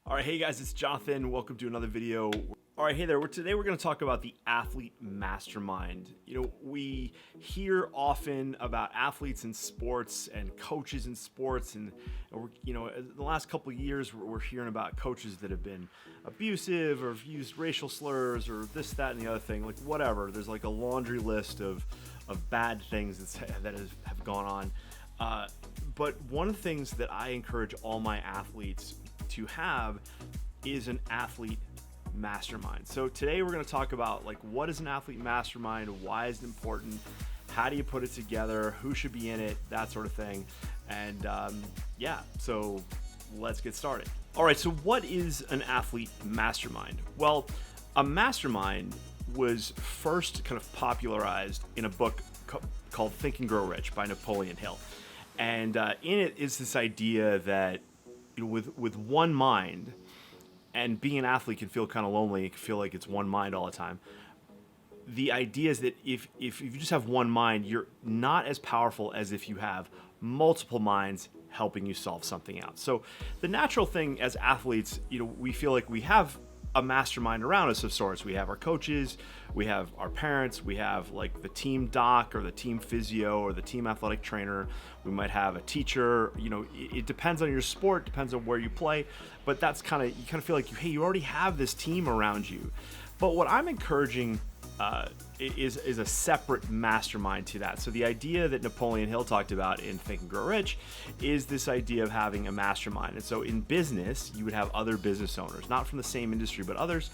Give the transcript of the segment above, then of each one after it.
All right, hey guys, it's Jonathan. Welcome to another video. All right, hey there. Today we're going to talk about the athlete mastermind. We hear often about athletes in sports and coaches in sports, and in the last couple of years we're hearing about coaches that have been abusive or have used racial slurs or this, that, and the other thing, like whatever. There's like a laundry list of bad things that have gone on. But one of the things that I encourage all my athletes to have is an athlete mastermind. So today we're going to talk about what is an athlete mastermind, why is it important, how do you put it together, who should be in it, that sort of thing. And so let's get started. All right, so what is an athlete mastermind? Well, a mastermind was first kind of popularized in a book called Think and Grow Rich by Napoleon Hill. And in it is this idea that with one mind, and being an athlete can feel kind of lonely. It can feel like it's one mind all the time. The idea is that if you just have one mind, you're not as powerful as if you have multiple minds helping you solve something out. So the natural thing as athletes, we feel like we have a mastermind around us of sorts. We have our coaches, we have our parents, we have like the team doc or the team physio or the team athletic trainer. We might have a teacher. It depends on your sport, depends on where you play, but you kind of feel like you already have this team around you. But what I'm encouraging is a separate mastermind to that. So the idea that Napoleon Hill talked about in Think and Grow Rich is this idea of having a mastermind. And so in business, you would have other business owners, not from the same industry, but others.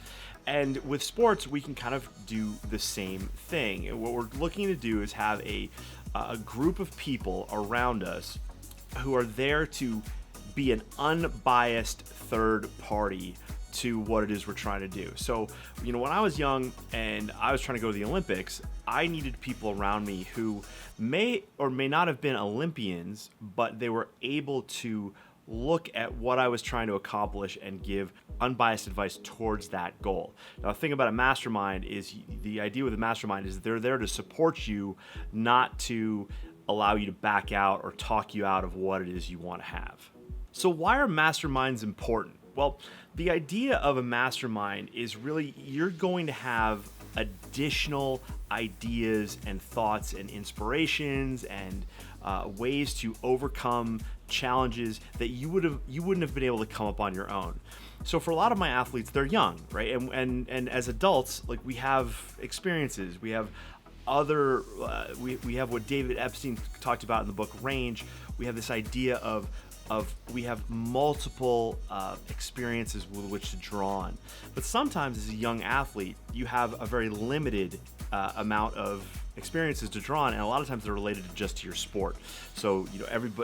And with sports, we can kind of do the same thing. And what we're looking to do is have a group of people around us who are there to be an unbiased third party to what it is we're trying to do. So, when I was young and I was trying to go to the Olympics, I needed people around me who may or may not have been Olympians, but they were able to look at what I was trying to accomplish and give unbiased advice towards that goal. Now, the thing about a mastermind is the idea with a mastermind is they're there to support you, not to allow you to back out or talk you out of what it is you want to have. So why are masterminds important? Well, the idea of a mastermind is really you're going to have additional ideas and thoughts and inspirations and ways to overcome challenges that you wouldn't have been able to come up on your own. So for a lot of my athletes, they're young, right? And as adults, we have experiences, we have other we have what David Epstein talked about in the book Range. We have this idea of we have multiple experiences with which to draw on. But sometimes as a young athlete, you have a very limited amount of experiences to draw on, and a lot of times they're related just to your sport. So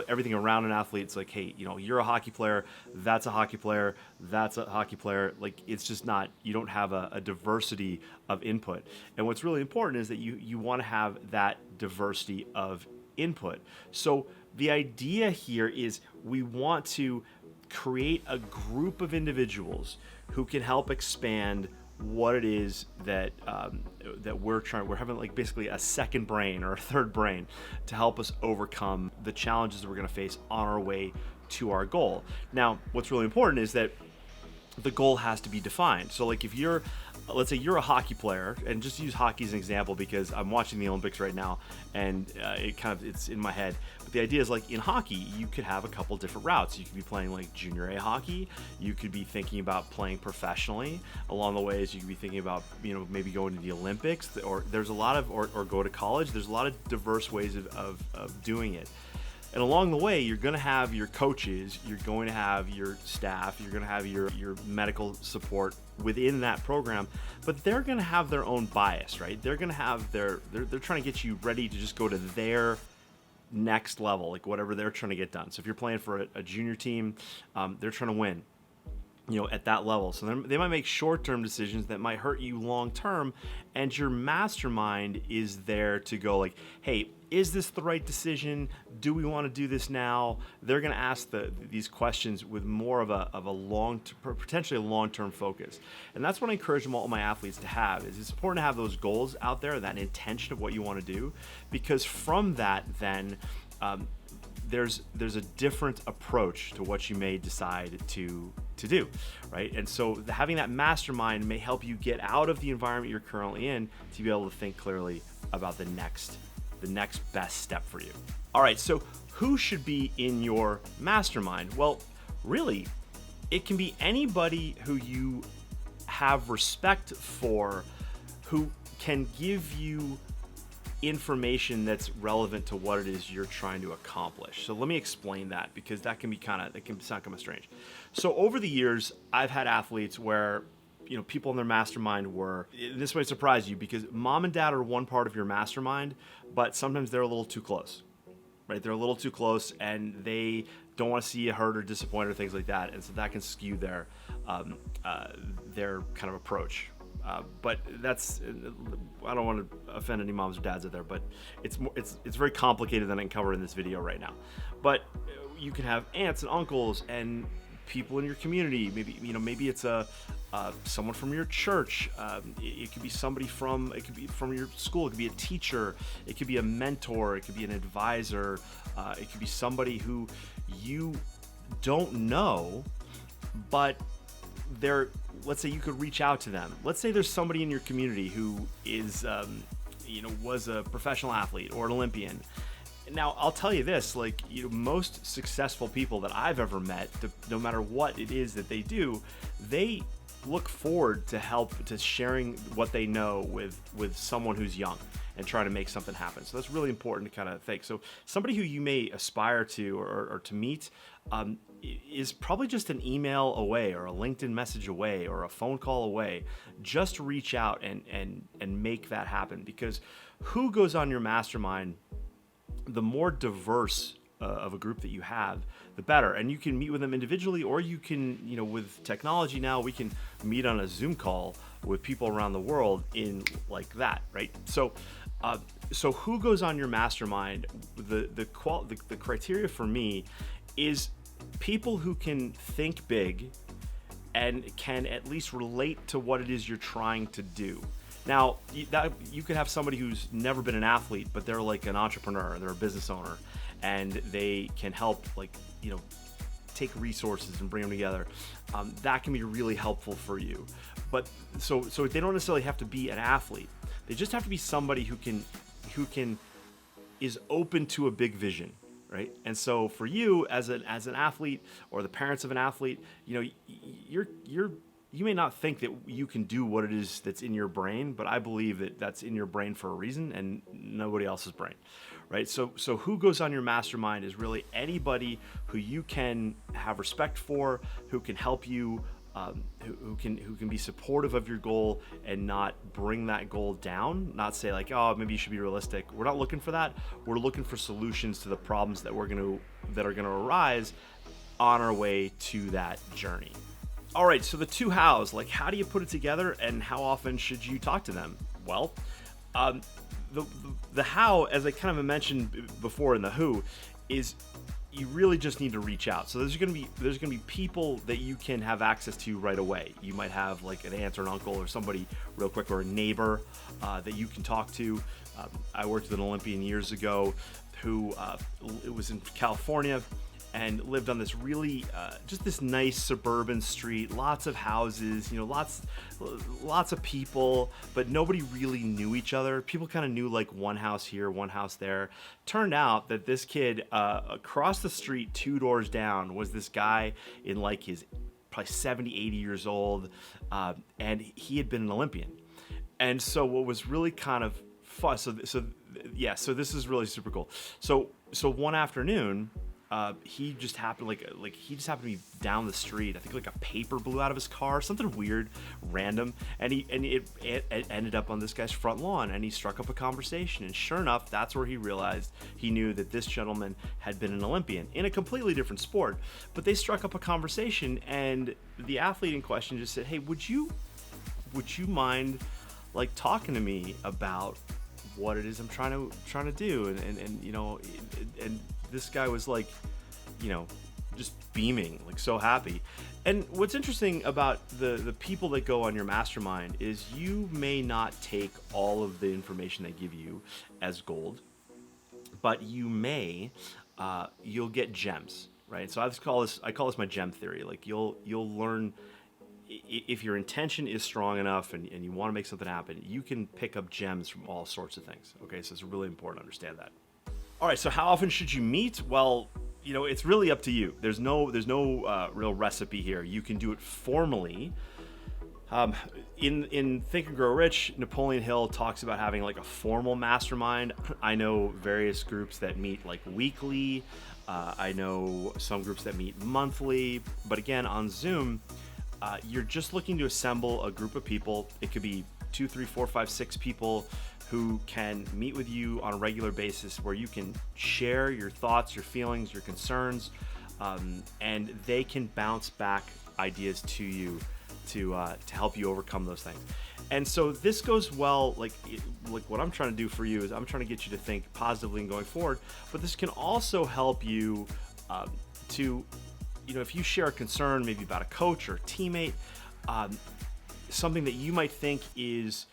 everything around an athlete, it's like, hey, you're a hockey player, that's a hockey player, that's a hockey player. It's just not, you don't have a diversity of input. And what's really important is that you want to have that diversity of input. So the idea here is we want to create a group of individuals who can help expand what it is that we're having, basically a second brain or a third brain to help us overcome the challenges that we're going to face on our way to our goal. Now, what's really important is that the goal has to be defined. So if let's say you're a hockey player, and just use hockey as an example because I'm watching the Olympics right now and it's in my head. But the idea is in hockey, you could have a couple different routes. You could be playing junior A hockey. You could be thinking about playing professionally. Along the ways, you could be thinking about, maybe going to the Olympics, or there's a lot of, or go to college. There's a lot of diverse ways of doing it. And along the way, you're going to have your coaches, you're going to have your staff, you're going to have your medical support within that program, but they're going to have their own bias, right? They're going to have they're trying to get you ready to just go to their next level, whatever they're trying to get done. So if you're playing for a junior team, they're trying to win, at that level. So they might make short-term decisions that might hurt you long-term, and your mastermind is there to go hey, is this the right decision? Do we want to do this now? They're going to ask these questions with more of a potentially a long-term focus. And that's what I encourage all my athletes to have. Is it's important to have those goals out there, that intention of what you want to do, because from that then there's a different approach to what you may decide to to do, right? And so having that mastermind may help you get out of the environment you're currently in to be able to think clearly about the next best step for you. All right, so who should be in your mastermind? Well, really, it can be anybody who you have respect for, who can give you information that's relevant to what it is you're trying to accomplish. So let me explain that, because that can sound kind of strange. So over the years, I've had athletes where, you know, people in their mastermind were, this might surprise you, because mom and dad are one part of your mastermind, but sometimes they're a little too close, right? They're a little too close and they don't want to see you hurt or disappointed or things like that. And so that can skew their kind of approach. But that's, I don't want to offend any moms or dads out there, but it's very complicated than I can cover in this video right now. But you can have aunts and uncles and people in your community. Maybe it's someone from your church. It could be somebody from your school. It could be a teacher. It could be a mentor. It could be an advisor. It could be somebody who you don't know, but let's say you could reach out to them. Let's say there's somebody in your community who is, was a professional athlete or an Olympian. Now, I'll tell you this, most successful people that I've ever met, no matter what it is that they do, they look forward to sharing what they know with someone who's young and trying to make something happen. So that's really important to kind of think. So somebody who you may aspire to or to meet is probably just an email away or a LinkedIn message away or a phone call away. Just reach out and make that happen, because who goes on your mastermind, the more diverse of a group that you have, the better. And you can meet with them individually, or you can, with technology now, we can meet on a Zoom call with people around the world in like that, right? So who goes on your mastermind? The criteria for me is people who can think big and can at least relate to what it is you're trying to do. Now, you could have somebody who's never been an athlete, but they're like an entrepreneur, they're a business owner, and they can help, take resources and bring them together. That can be really helpful for you. But so they don't necessarily have to be an athlete. They just have to be somebody who is open to a big vision, right? And so for you as an athlete, or the parents of an athlete, you may not think that you can do what it is that's in your brain, but I believe that that's in your brain for a reason and nobody else's brain, right? So who goes on your mastermind is really anybody who you can have respect for, who can help you, who can be supportive of your goal and not bring that goal down, not say like, oh, maybe you should be realistic. We're not looking for that. We're looking for solutions to the problems that are going to arise on our way to that journey. All right, so the two hows, how do you put it together and how often should you talk to them? Well, the how, as I kind of mentioned before in the who, is you really just need to reach out. So there's gonna be people that you can have access to right away. You might have like an aunt or an uncle or somebody real quick, or a neighbor that you can talk to. I worked with an Olympian years ago who it was in California and lived on this really just this nice suburban street, lots of houses, lots of people, but nobody really knew each other. People kind of knew like one house here, one house there. Turned out that this kid across the street, 2 doors down, was this guy in like his probably 70, 80 years old, and he had been an Olympian. And so what was really kind of fun, so this is really super cool. So one afternoon, he just happened to be down the street. I think like a paper blew out of his car, something weird, random, and it ended up on this guy's front lawn, and he struck up a conversation. And sure enough, that's where he knew that this gentleman had been an Olympian in a completely different sport. But they struck up a conversation, and the athlete in question just said, "Hey, would you mind like talking to me about what it is I'm trying to do?" And this guy was like, just beaming, like so happy. And what's interesting about the people that go on your mastermind is you may not take all of the information they give you as gold, but you'll get gems, right? So I call this my gem theory. Like you'll learn, if your intention is strong enough and you want to make something happen, you can pick up gems from all sorts of things. Okay, so it's really important to understand that. All right, so how often should you meet? Well, it's really up to you. There's no real recipe here. You can do it formally. In Think and Grow Rich, Napoleon Hill talks about having like a formal mastermind. I know various groups that meet like weekly. I know some groups that meet monthly. But again, on Zoom, you're just looking to assemble a group of people. It could be 2, 3, 4, 5, 6 people who can meet with you on a regular basis, where you can share your thoughts, your feelings, your concerns, and they can bounce back ideas to you to help you overcome those things. And so this goes well, like what I'm trying to do for you is I'm trying to get you to think positively and going forward, but this can also help you to, if you share a concern maybe about a coach or a teammate, something that you might think is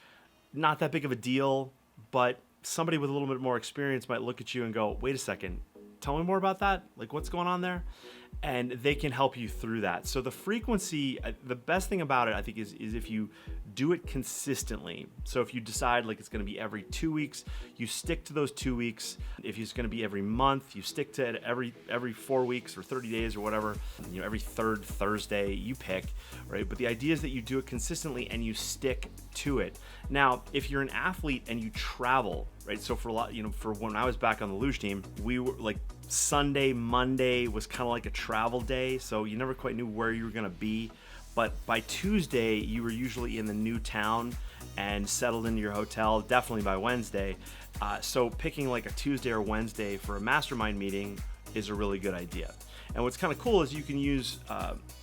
not that big of a deal, but somebody with a little bit more experience might look at you and go, wait a second, tell me more about that. Like, what's going on there? And they can help you through that. So the frequency, the best thing about it, I think, is if you do it consistently. So if you decide like it's going to be every 2 weeks, you stick to those 2 weeks. If it's going to be every month, you stick to it every 4 weeks or 30 days or whatever. Every third Thursday, you pick, right? But the idea is that you do it consistently and you stick to it. Now, if you're an athlete and you travel, right? So for a lot, for when I was back on the luge team, we were like Sunday, Monday was kind of like a travel day. So you never quite knew where you were going to be. But by Tuesday, you were usually in the new town and settled into your hotel, definitely by Wednesday. So picking like a Tuesday or Wednesday for a mastermind meeting is a really good idea. And what's kind of cool is you can use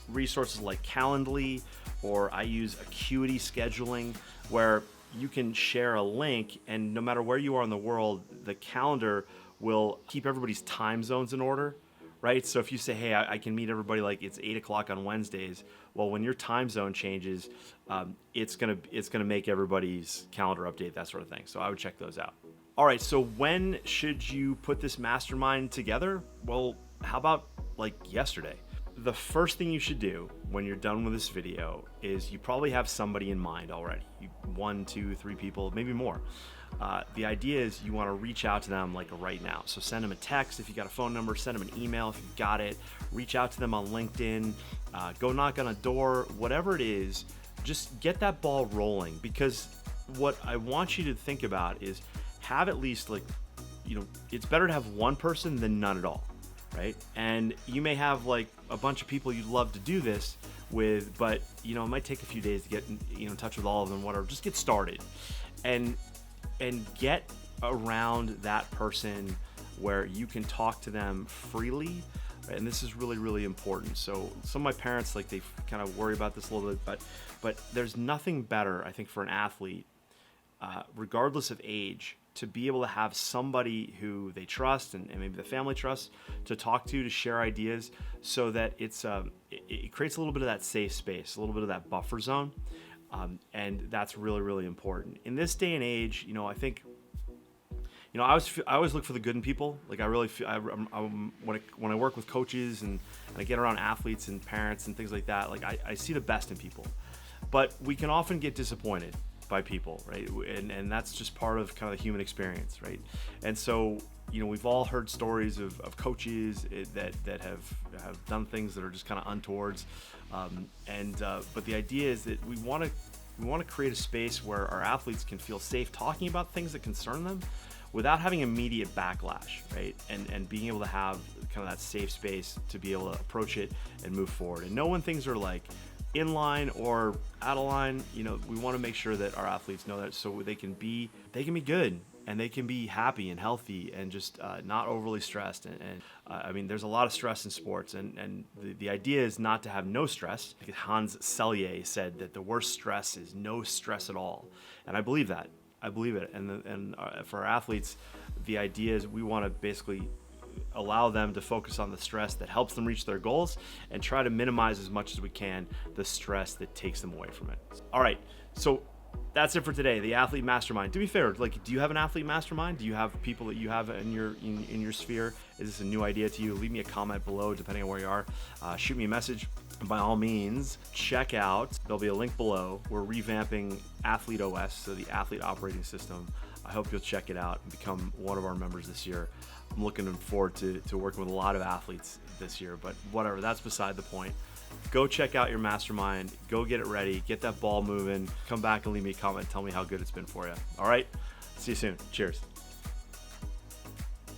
resources like Calendly, or I use Acuity scheduling, where you can share a link, and no matter where you are in the world, the calendar will keep everybody's time zones in order, right? So if you say, hey, I can meet everybody like it's 8 o'clock on Wednesdays, well, when your time zone changes, it's gonna make everybody's calendar update, that sort of thing. So I would check those out. All right, so when should you put this mastermind together? Well, how about like yesterday? The first thing you should do when you're done with this video is you probably have somebody in mind already. 1, 2, 3 people, maybe more. The idea is you want to reach out to them like right now. So send them a text if you got a phone number, send them an email if you've got it, reach out to them on LinkedIn, go knock on a door, whatever it is, just get that ball rolling. Because what I want you to think about is have at least it's better to have one person than none at all. Right? And you may have like a bunch of people you'd love to do this with, but it might take a few days to get in touch with all of them, whatever. Just get started and get around that person where you can talk to them freely. Right? And this is really, really important. So some of my parents, like, they kind of worry about this a little bit, but there's nothing better, I think, for an athlete, regardless of age, to be able to have somebody who they trust and maybe the family trusts to talk to share ideas, so that it creates a little bit of that safe space, a little bit of that buffer zone. And that's really, really important. In this day and age, I think, I always look for the good in people. Like I really feel, when I work with coaches and I get around athletes and parents and things like that, like I see the best in people. But we can often get disappointed by people, right? And that's just part of kind of the human experience, right? And so, we've all heard stories of coaches that have done things that are just kind of untowards. But the idea is that we want to create a space where our athletes can feel safe talking about things that concern them without having immediate backlash, right? And being able to have kind of that safe space to be able to approach it and move forward. And know when things are like in line or out of line, we want to make sure that our athletes know that, so they can be good and they can be happy and healthy and just not overly stressed. I mean, there's a lot of stress in sports, and the idea is not to have no stress. Hans Selye said that the worst stress is no stress at all, and I believe that. I believe it. And for our athletes, the idea is we want to basically allow them to focus on the stress that helps them reach their goals and try to minimize as much as we can the stress that takes them away from it. All right, so That's it for today, the Athlete Mastermind. To be fair, like, do you have an Athlete Mastermind? Do you have people that you have in your sphere? Is this a new idea to you? Leave me a comment below, depending on where you are. Shoot me a message. By all means, check out, there'll be a link below. We're revamping Athlete OS, so the Athlete Operating System. I hope you'll check it out and become one of our members this year. I'm looking forward to working with a lot of athletes this year, but whatever, that's beside the point. Go check out your mastermind, go get it ready, get that ball moving, come back and leave me a comment, tell me how good it's been for you. All right, see you soon. Cheers.